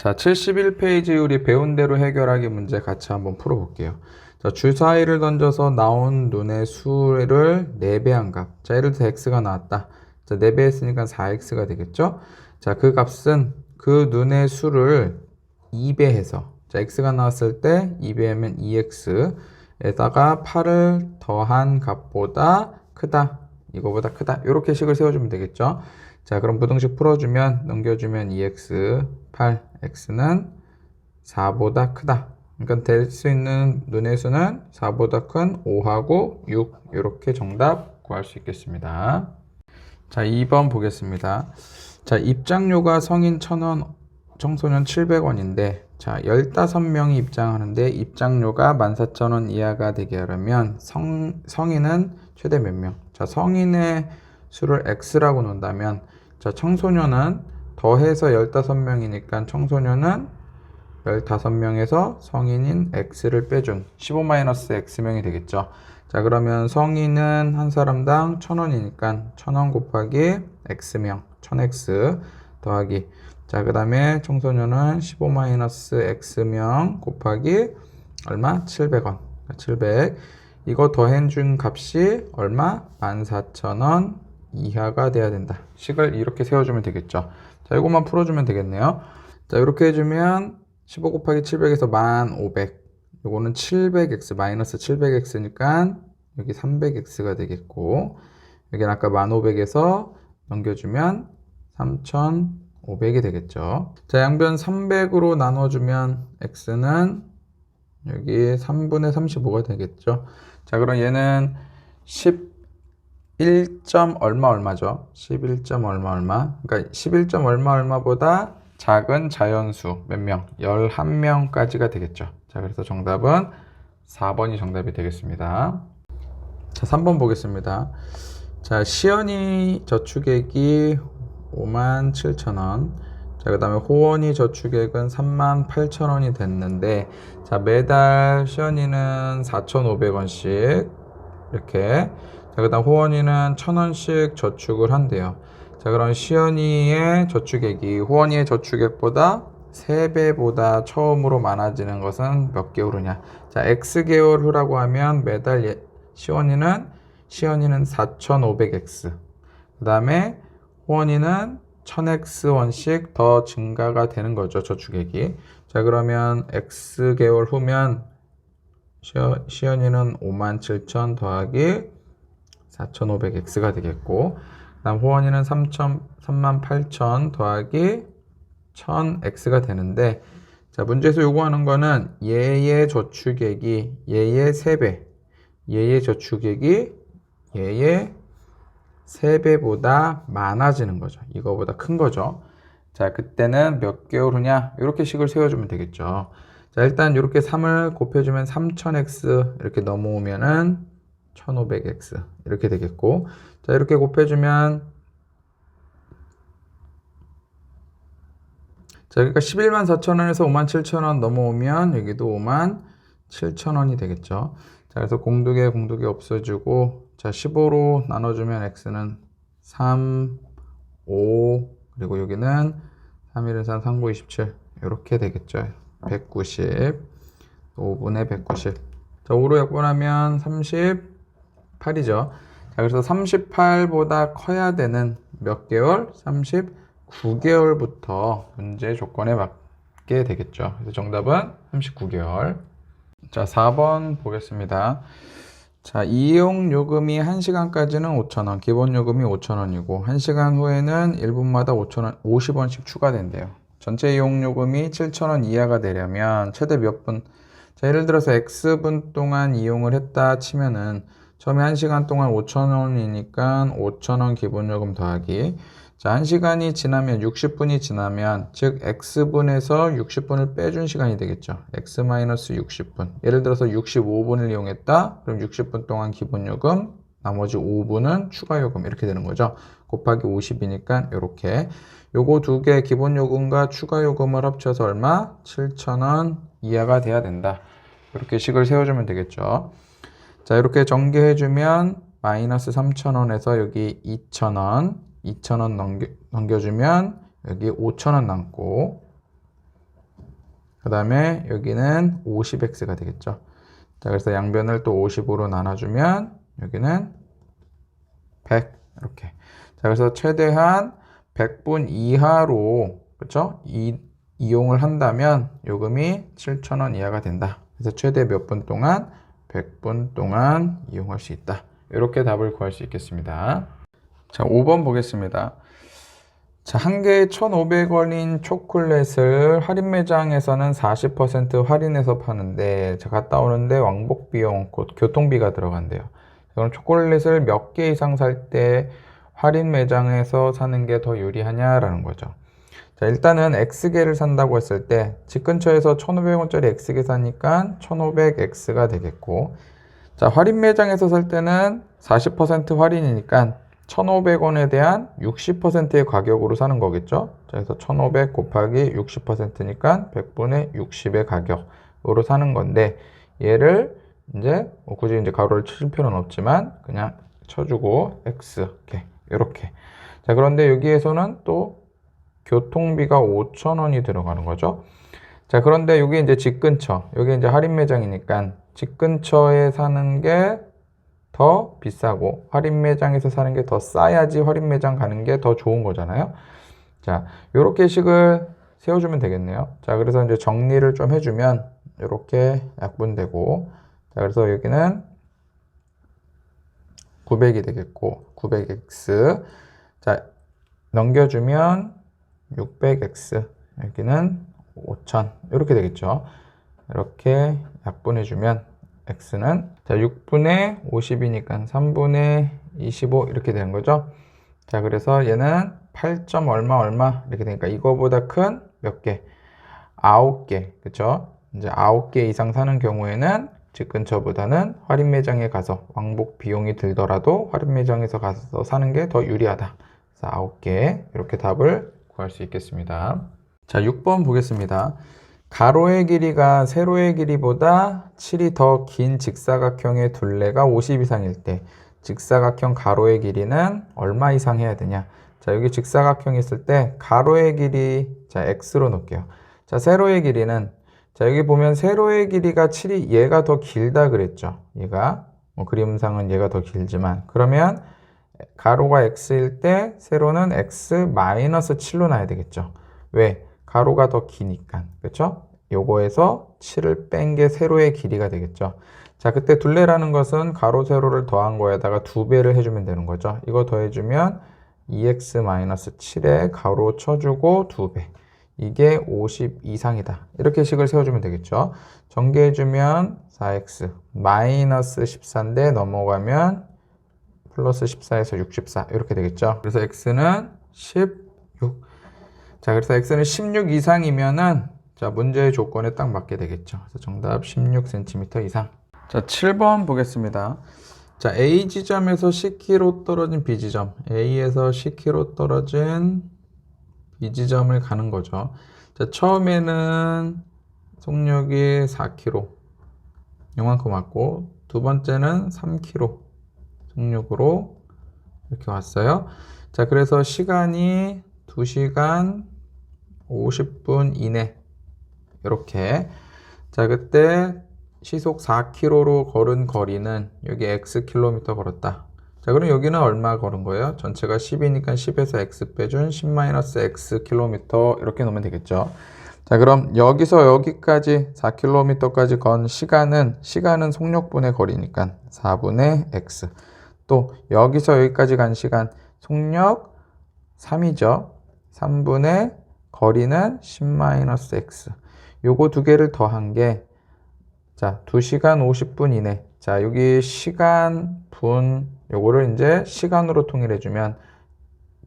자, 71페이지 우리 배운 대로 해결하기 문제 같이 한번 풀어볼게요. 자, 주사위를 던져서 나온 눈의 수를 4배한 값. 자, 예를 들어서 x가 나왔다. 자, 4배 했으니까 4x가 되겠죠? 자, 그 값은 그 눈의 수를 2배해서, 자, x가 나왔을 때 2배하면 2x에다가 8을 더한 값보다 크다. 이거보다 크다. 이렇게 식을 세워주면 되겠죠? 자, 그럼 부등식 풀어주면, 넘겨주면 2x, 8, x는 4보다 크다. 그러니까 될 수 있는 눈의 수는 4보다 큰 5하고 6. 이렇게 정답 구할 수 있겠습니다. 자, 2번 보겠습니다. 자, 입장료가 성인 1,000원, 청소년 700원인데, 자, 15명이 입장하는데 입장료가 14,000원 이하가 되게 하려면 성인은 최대 몇 명? 자, 성인의 수를 x라고 놓는다면, 자, 청소년은 더해서 15명이니까 청소년은 15명에서 성인인 x를 빼준 15-x명이 되겠죠. 자, 그러면 성인은 한 사람당 1,000원이니까 1,000원 곱하기 x명, 1000x 더하기, 자, 그 다음에 청소년은 15-x명 곱하기 얼마? 700원. 700. 이거 더해준 값이 얼마? 14,000원 이하가 돼야 된다. 식을 이렇게 세워주면 되겠죠. 자, 이것만 풀어주면 되겠네요. 자, 이렇게 해주면 15 곱하기 700에서 1500. 요거는 700x 마이너스 700x니까 여기 300x가 되겠고, 여기는 아까 1500에서 넘겨주면 3500이 되겠죠. 자, 양변 300으로 나눠주면 x는 여기 3분의 35가 되겠죠. 자, 그럼 얘는 11점 얼마죠? 11점 얼마. 그러니까 11점 얼마보다 작은 자연수 몇 명? 11명까지가 되겠죠. 자, 그래서 정답은 4번이 정답이 되겠습니다. 자, 3번 보겠습니다. 자, 시연이 저축액이 57,000원. 자, 그 다음에 호원이 저축액은 38,000원이 됐는데, 자, 매달 시연이는 4,500원씩 이렇게, 자, 그 다음 호원이는 1,000원씩 저축을 한대요. 자, 그럼 시연이의 저축액이 호원이의 저축액보다 3배보다 처음으로 많아지는 것은 몇 개월 후냐? 자, X개월 후라고 하면 매달 시연이는 4,500X. 그 다음에 호원이는 1000X원씩 더 증가가 되는 거죠, 저축액이. 자, 그러면 X개월 후면 시연이는 57,000 더하기 4,500X가 되겠고, 그 다음 호원이는 38,000 더하기 1000X가 되는데, 자, 문제에서 요구하는 거는 얘의 저축액이 얘의 3배, 얘의 저축액이 얘의 3배보다 많아지는 거죠. 이거보다 큰 거죠. 자, 그때는 몇 개월 후냐? 이렇게 식을 세워주면 되겠죠. 자, 일단 이렇게 3을 곱해주면 3000x 이렇게 넘어오면은 1500x 이렇게 되겠고, 자, 이렇게 곱해주면, 자, 그러니까 114,000원에서 57,000원 넘어오면 여기도 57,000원이 되겠죠. 자, 그래서 공두개 없어지고, 자, 15로 나눠주면 x는 3, 5, 그리고 여기는 3, 1, 3, 3, 9, 27 이렇게 되겠죠. 190, 5분의 190. 자, 5로 약분하면 38이죠. 자, 그래서 38보다 커야 되는 몇 개월? 39개월부터 문제 조건에 맞게 되겠죠. 그래서 정답은 39개월. 자, 4번 보겠습니다. 자, 이용 요금이 1시간까지는 5,000원, 기본 요금이 5,000원이고 1시간 후에는 1분마다 5,000원, 50원씩 추가된대요. 전체 이용 요금이 7,000원 이하가 되려면 최대 몇 분? 자, 예를 들어서 X분 동안 이용을 했다 치면은 처음에 1시간 동안 5,000원이니까 5,000원 기본 요금 더하기, 자, 1시간이 지나면 60분이 지나면, 즉 X분에서 60분을 빼준 시간이 되겠죠. X-60분. 예를 들어서 65분을 이용했다. 그럼 60분 동안 기본요금, 나머지 5분은 추가요금 이렇게 되는 거죠. 곱하기 50이니까 이렇게. 요거 두 개 기본요금과 추가요금을 합쳐서 얼마? 7,000원 이하가 돼야 된다. 이렇게 식을 세워주면 되겠죠. 자, 이렇게 전개해주면 마이너스 3,000원에서 여기 2,000원, 2,000원 넘겨주면 여기 5,000원 남고, 그 다음에 여기는 50x가 되겠죠. 자, 그래서 양변을 또 50으로 나눠주면 여기는 100 이렇게. 자, 그래서 최대한 100분 이하로 그렇죠? 이용을 한다면 요금이 7,000원 이하가 된다. 그래서 최대 몇 분 동안? 100분 동안 이용할 수 있다. 이렇게 답을 구할 수 있겠습니다. 자, 5번 보겠습니다. 자, 한 개에 1,500원인 초콜릿을 할인 매장에서는 40% 할인해서 파는데, 자, 갔다 오는데 왕복 비용, 곧 교통비가 들어간대요. 그럼 초콜릿을 몇 개 이상 살 때 할인 매장에서 사는 게 더 유리하냐라는 거죠. 자, 일단은 X개를 산다고 했을 때, 집 근처에서 1,500원짜리 X개 사니까 1,500X가 되겠고, 자, 할인 매장에서 살 때는 40% 할인이니까 1,500원에 대한 60%의 가격으로 사는 거겠죠. 자, 그래서 1,500 곱하기 60%니까 100분의 60의 가격으로 사는 건데, 얘를 이제 굳이 이제 가로를 칠 필요는 없지만 그냥 쳐주고 x 이렇게. 자, 그런데 여기에서는 또 교통비가 5,000원이 들어가는 거죠. 자, 그런데 여기 이제 집 근처, 여기 이제 할인 매장이니까 집 근처에 사는 게 더 비싸고 할인 매장에서 사는 게 더 싸야지 할인 매장 가는 게 더 좋은 거잖아요. 자, 요렇게 식을 세워주면 되겠네요. 자, 그래서 이제 정리를 좀 해주면 이렇게 약분되고, 자, 그래서 여기는 900이 되겠고 900x, 자, 넘겨주면 600x, 여기는 5000 이렇게 되겠죠. 이렇게 약분해주면 x는 자 6분의 50이니까 3분의 25 이렇게 되는 거죠. 자, 그래서 얘는 8. 얼마 이렇게 되니까 이거보다 큰 몇 개? 9개. 그쵸? 이제 9개 이상 사는 경우에는 집 근처보다는 할인 매장에 가서 왕복 비용이 들더라도 할인 매장에서 가서 사는 게 더 유리하다. 그래서 9개 이렇게 답을 구할 수 있겠습니다. 자, 6번 보겠습니다. 가로의 길이가 세로의 길이보다 7이 더 긴 직사각형의 둘레가 50 이상일 때 직사각형 가로의 길이는 얼마 이상 해야 되냐? 자, 여기 직사각형이 있을 때 가로의 길이 자 x로 놓을게요. 자, 세로의 길이는 자, 여기 보면 세로의 길이가 7이 얘가 더 길다 그랬죠. 얘가 뭐 그림상은 얘가 더 길지만 그러면 가로가 x일 때 세로는 x-7로 놔야 되겠죠. 왜? 가로가 더 기니까. 그렇죠? 요거에서 7을 뺀 게 세로의 길이가 되겠죠. 자, 그때 둘레라는 것은 가로 세로를 더한 거에다가 2배를 해주면 되는 거죠. 이거 더해주면 2x-7에 가로 쳐주고 2배. 이게 50 이상이다. 이렇게 식을 세워주면 되겠죠. 전개해주면 4x 마이너스 14인데 넘어가면 플러스 14에서 64 이렇게 되겠죠. 그래서 x는 16. 자, 그래서 x는 16 이상이면은 자, 문제의 조건에 딱 맞게 되겠죠. 그래서 정답 16cm 이상. 자, 7번 보겠습니다. 자, A 지점에서 10km 떨어진 B 지점, A에서 10km 떨어진 B 지점을 가는 거죠. 자, 처음에는 속력이 4km, 요만큼 왔고, 두 번째는 3km 속력으로 이렇게 왔어요. 자, 그래서 시간이 2시간 50분 이내 이렇게. 자, 그때 시속 4km로 걸은 거리는 여기 x 킬로미터 걸었다. 자, 그럼 여기는 얼마 걸은 거예요? 전체가 10이니까 10에서 x 빼준 10-x 킬로미터 이렇게 놓으면 되겠죠. 자, 그럼 여기서 여기까지 4km까지 건 시간은 속력분의 거리니까 4분의 x. 또 여기서 여기까지 간 시간 속력 3이죠. 3분의 거리는 10-x. 요거 두 개를 더한 게 자, 2시간 50분 이내. 자, 여기 시간, 분, 요거를 이제 시간으로 통일해주면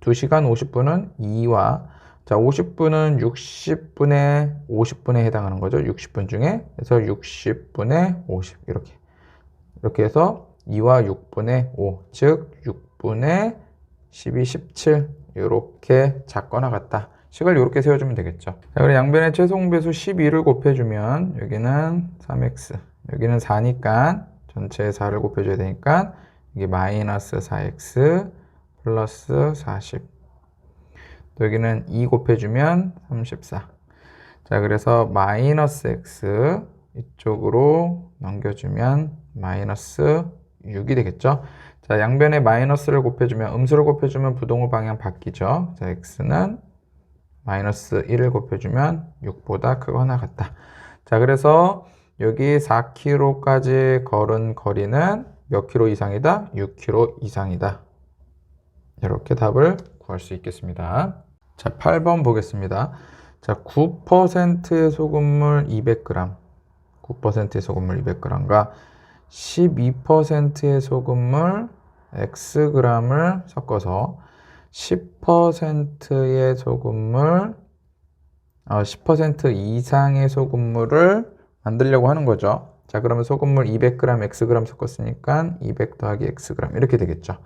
2시간 50분은 2와 자, 50분은 60분의 50분에 해당하는 거죠. 60분 중에. 그래서 60분의 50. 이렇게 해서 2와 6분의 5. 즉, 6분의 12, 17. 이렇게 작거나 같다. 식을 이렇게 세워주면 되겠죠. 자, 그리고 양변의 최소공배수 12를 곱해주면 여기는 3x, 여기는 4니까 전체에 4를 곱해줘야 되니까 이게 마이너스 4x 플러스 40. 또 여기는 2 곱해주면 34. 자, 그래서 마이너스 x 이쪽으로 넘겨주면 마이너스 6이 되겠죠. 자, 양변에 마이너스를 곱해주면, 음수를 곱해주면 부동호 방향 바뀌죠. 자, x는 마이너스 1을 곱해주면 6보다 크거나 같다. 자, 그래서 여기 4km까지 걸은 거리는 몇 킬로 이상이다? 6km 이상이다. 이렇게 답을 구할 수 있겠습니다. 자, 8번 보겠습니다. 자, 9%의 소금물 200g, 9%의 소금물 200g과 12%의 소금물 xg을 섞어서 10%의 소금물, 10% 이상의 소금물을 만들려고 하는 거죠. 자, 그러면 소금물 200g, xg 섞었으니까 200 더하기 xg 이렇게 되겠죠.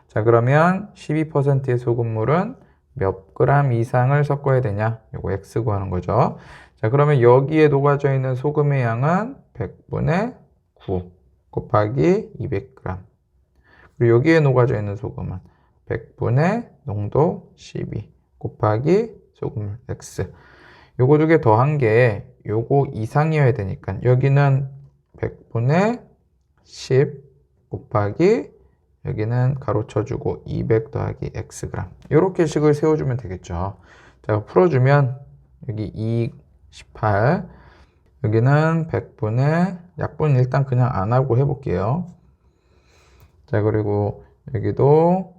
자, 그러면 12%의 소금물은 몇 그램 이상을 섞어야 되냐? 요거 x 구하는 거죠. 자, 그러면 여기에 녹아져 있는 소금의 양은 100분의 9 곱하기 200g. 그리고 여기에 녹아져 있는 소금은 100분의 농도 12 곱하기 소금물 x. 요거 두 개 더한 게 요거 이상이어야 되니까 여기는 100분의 10 곱하기 여기는 가로쳐주고 200 더하기 xg. 이렇게 식을 세워주면 되겠죠. 자, 풀어주면 여기 2, 18 여기는 100분의 약분 일단 그냥 안 하고 해볼게요. 자, 그리고 여기도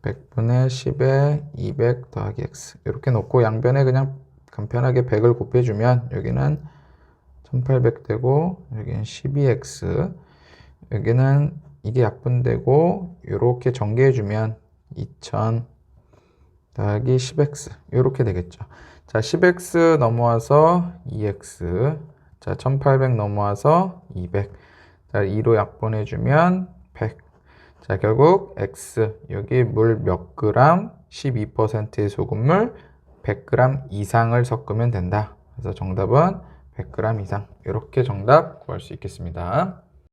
100분의 10에 200 더하기 x 이렇게 놓고 양변에 그냥 간편하게 100을 곱해주면 여기는 1800 되고 여기는 12x 여기는 이게 약분되고 이렇게 전개해주면 2000 더하기 10x 이렇게 되겠죠. 자, 10x 넘어와서 2x 자, 1800 넘어와서 200 자, 2로 약분해주면 100 자, 결국 x 여기 물 몇 그램 12%의 소금물 100g 이상을 섞으면 된다. 그래서 정답은 100g 이상 이렇게 정답 구할 수 있겠습니다.